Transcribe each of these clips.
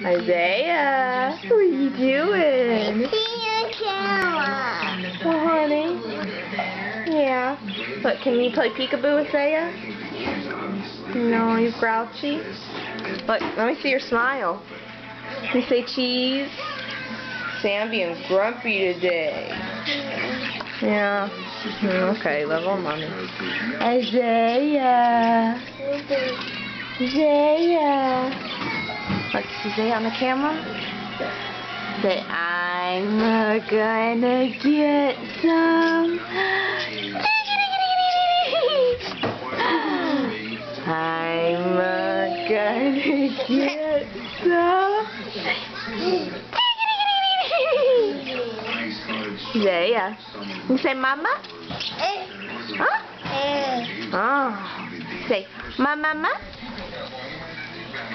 Isaiah, what are you doing? Oh, honey. Yeah. But can you play peekaboo, Isaiah? No, you're grouchy. Look, let me see your smile. Can you say cheese? Say I'm being grumpy today. Yeah. Okay, love on mommy. Isaiah. Isaiah. Look, is Isaiah on the camera? Say, I'm gonna get some. I'm gonna get some. Isaiah. You say mama? Huh? Oh. Say mama.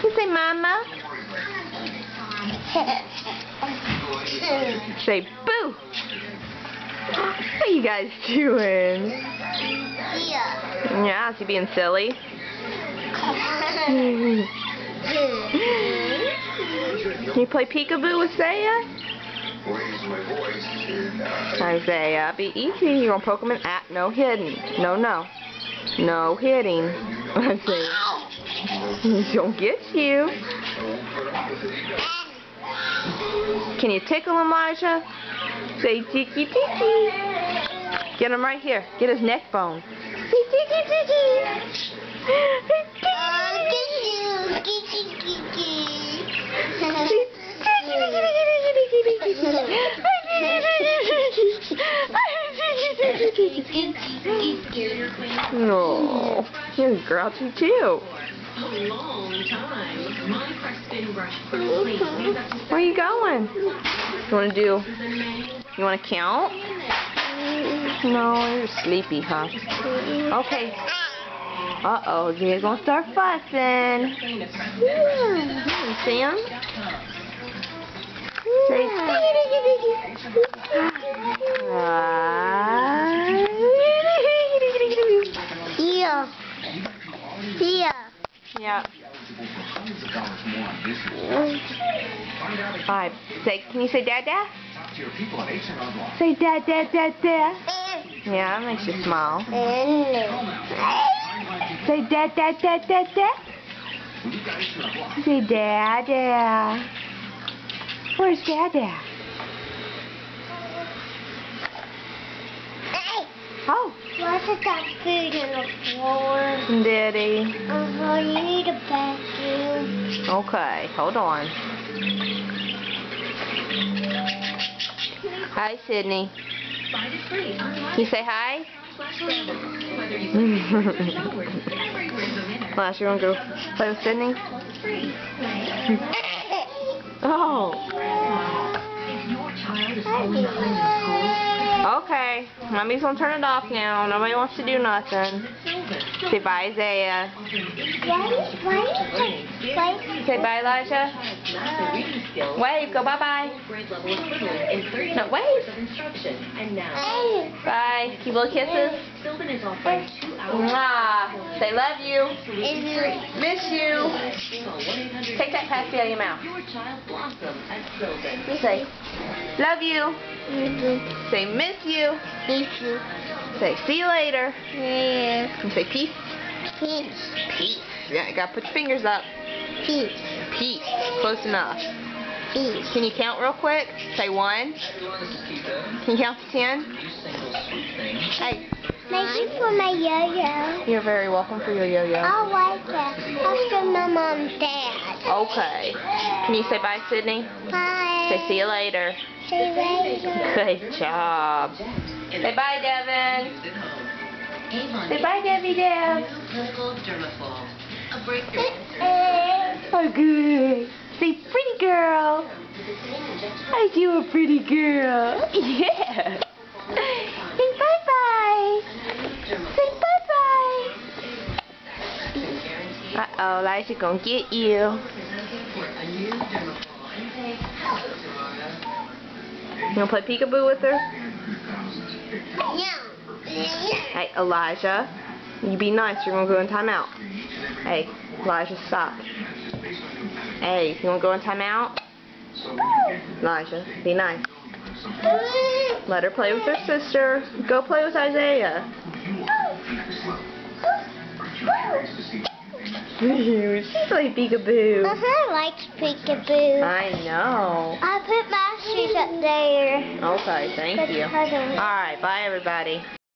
You say mama? Say boo. What are you guys doing? Yeah, is he being silly? Can you play peekaboo with Isaiah? Isaiah, be easy. You're gonna poke him in. No hitting. No. No hitting. Isaiah. Don't get you. Can you tickle him, Elijah? Say tiki tiki. Get him right here. Get his neck bone. Say tiki tiki. No, you're grouchy too. Where are you going? You want to count? No, you're sleepy, huh? Okay. Uh-oh, you're going to start fussing. See him? Say, yeah. Alright, can you say dad? Say dad. Yeah, that makes you smile. Say dad. Say dad. Where's dad? Oh. Why did that food on the floor? Did he? You need a vacuum. Okay, hold on. Hi, Sydney. Can you say hi? Flash, you want to go play with Sydney? Oh. Okay, Mommy's gonna turn it off now. Nobody wants to do nothing. Say bye, Isaiah. Say bye, Elijah. Wave, go bye-bye. No, wave. Bye. Keep little kisses. Mwah. Say love you. Miss you. Take that pasty out of your mouth. Say love you. Say miss you. Say see you later. And say peace. Peace. Yeah, you gotta put your fingers up. Peace. Close enough. Peace. Can you count real quick? Say 1. Can you count to 10? Hey. Thank you for my yo-yo. You're very welcome for your yo-yo. I like that. I'll show my mom and dad. Okay. Can you say bye, Sydney? Bye. Say see you later. See you later. Good job. Say bye, Devin. Say bye, Debbie Deb. Oh, good. Say pretty girl. Are you a pretty girl? Yeah. Say bye-bye. Say bye-bye. Uh-oh, Elijah gonna get you. You gonna play peekaboo with her? Yeah. Hey, Elijah, you be nice. You're gonna go in timeout. Hey, Elijah, stop. Hey, you want to go in timeout? Elijah, be nice. Let her play with her sister. Go play with Isaiah. She's like peekaboo. I like peekaboo. I know. I put Masters up there. Okay, thank you. Alright, bye everybody.